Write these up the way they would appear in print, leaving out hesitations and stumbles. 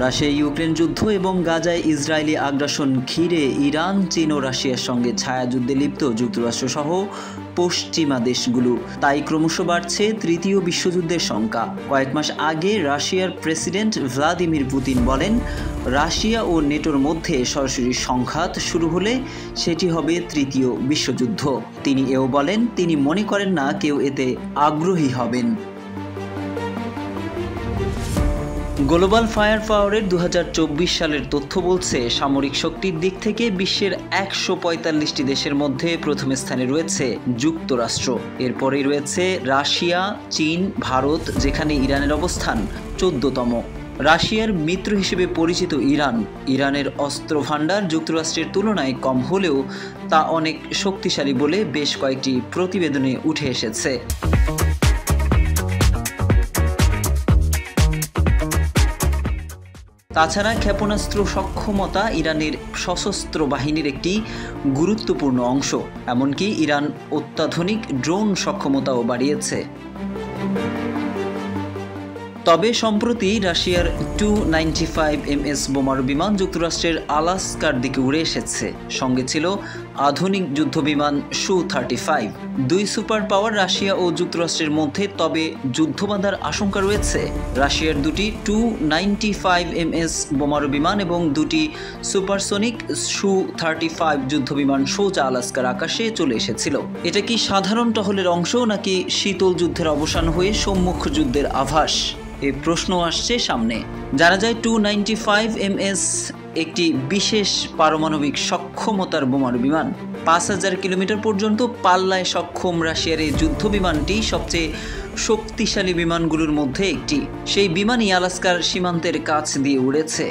Russia Ukraine যুদ্ধ এবং গাজায় ইসরায়েলি আগ্রাসন ঘিরে ইরান, চীন ও রাশিয়ার সঙ্গে ছায়াযুদ্ধে লিপ্ত যুক্তরাষ্ট্রসহ পশ্চিমা দেশগুলো। তাই ক্রমশ বাড়ছে তৃতীয় বিশ্বযুদ্ধের শঙ্কা। কয়েক মাস আগে রাশিয়ার প্রেসিডেন্ট ভ্লাদিমির পুতিন বলেন, রাশিয়া ও নেটোর মধ্যে সরাসরি সংঘাত শুরু হলে সেটি হবে তৃতীয় বিশ্বযুদ্ধ। তিনি এও বলেন, তিনি মনে করেন না কেউ এতে আগ্রহী হবেন। গ্লোবাল ফায়ার পাওয়ারের 2024 সালের তথ্য বলছে, সামরিক শক্তির দিক থেকে বিশ্বের 145টি দেশের মধ্যে প্রথম স্থানে রয়েছে যুক্তরাষ্ট্র। এরপরেই রয়েছে রাশিয়া, চীন, ভারত, যেখানে ইরানের অবস্থান 14তম। রাশিয়ার মিত্র হিসেবে পরিচিত ইরানের অস্ত্র ভাণ্ডার যুক্তরাষ্ট্রের তুলনায় কম হলেও তা অনেক শক্তিশালী বলে বেশ কয়েকটি প্রতিবেদনে উঠে এসেছে। তাছাড়া ক্ষেপণাস্ত্র সক্ষমতা ইরানের সশস্ত্র বাহিনীর একটি গুরুত্বপূর্ণ অংশ। এমনকি ইরান অত্যাধুনিক ড্রোন সক্ষমতাও বাড়িয়েছে। তবে সম্প্রতি রাশিয়ার 295 MS বোমারু বিমান যুক্তরাষ্ট্রের আলাস্কার দিকে উড়ে এসেছে। সঙ্গে ছিল আধুনিক যুদ্ধবিমান Su-35। দুই সুপার পাওয়ার রাশিয়া ও যুক্তরাষ্ট্রের মধ্যে তবে যুদ্ধ বাঁধার আশঙ্কা রয়েছে। রাশিয়ার দুটি 295 MS বোমারু বিমান এবং দুটি সুপারসনিক Su-35 যুদ্ধবিমান সোজা আলাস্কার আকাশে চলে এসেছিল। এটা কি সাধারণ টহলের অংশ, নাকি শীতল যুদ্ধের অবসান হয়ে সম্মুখ যুদ্ধের আভাস? এই প্রশ্ন আসছে সামনে। জানা যায় 295 MS একটি বিশেষ পারমাণবিক সক্ষমতার বোমারু বিমান। 5000 কিলোমিটার পর্যন্ত পাল্লায় সক্ষম রাশিয়ার এই যুদ্ধ বিমানটি সবচেয়ে শক্তিশালী বিমানগুলোর মধ্যে একটি। সেই বিমানই আলাস্কার সীমান্তের কাছ দিয়ে উড়েছে।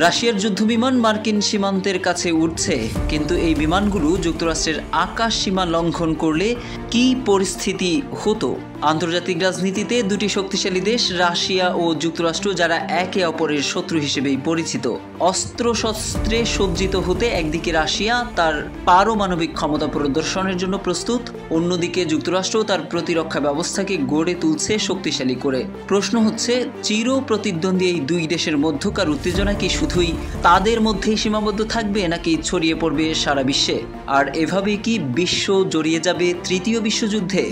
রাশিয়ার যুদ্ধবিমান মার্কিন সীমান্তের কাছে উঠছে, কিন্তু এই বিমানগুলো যুক্তরাষ্ট্রের আকাশ সীমা লঙ্ঘন করলে কি পরিস্থিতি হতো? আন্তর্জাতিক রাজনীতিতে দুটি শক্তিশালী দেশ রাশিয়া ও যুক্তরাষ্ট্র, যারা একে অপরের শত্রু হিসেবেই পরিচিত, অস্ত্রশস্ত্রে সজ্জিত হতে একদিকে রাশিয়া তার পারমাণবিক ক্ষমতা প্রদর্শনের জন্য প্রস্তুত, অন্যদিকে যুক্তরাষ্ট্র তার প্রতিরক্ষা ব্যবস্থাকে গড়ে তুলছে শক্তিশালী করে। প্রশ্ন হচ্ছে, চির প্রতিদ্বন্দ্বী এই দুই দেশের মধ্যকার উত্তেজনা কি শুধুই তাদের মধ্যেই সীমাবদ্ধ থাকবে, নাকি ছড়িয়ে পড়বে সারা বিশ্বে? আর এভাবে কি বিশ্ব জড়িয়ে যাবে তৃতীয় বিশ্বযুদ্ধে?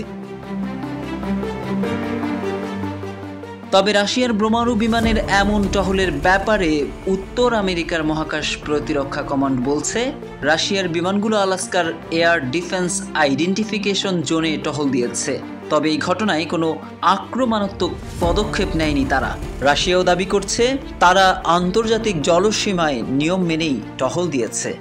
তবে রাশিয়ার বোমারু বিমানের এমন টহলের ব্যাপারে উত্তর আমেরিকার মহাকাশ প্রতিরক্ষা কমান্ড বলছে, রাশিয়ার বিমানগুলো আলাস্কার এয়ার ডিফেন্স আইডেন্টিফিকেশন জোনে টহল দিয়েছে। তবে এই ঘটনায় কোনো আক্রমণাত্মক পদক্ষেপ নেয়নি তারা। রাশিয়াও দাবি করছে তারা আন্তর্জাতিক জলসীমায় নিয়ম মেনেই টহল দিয়েছে।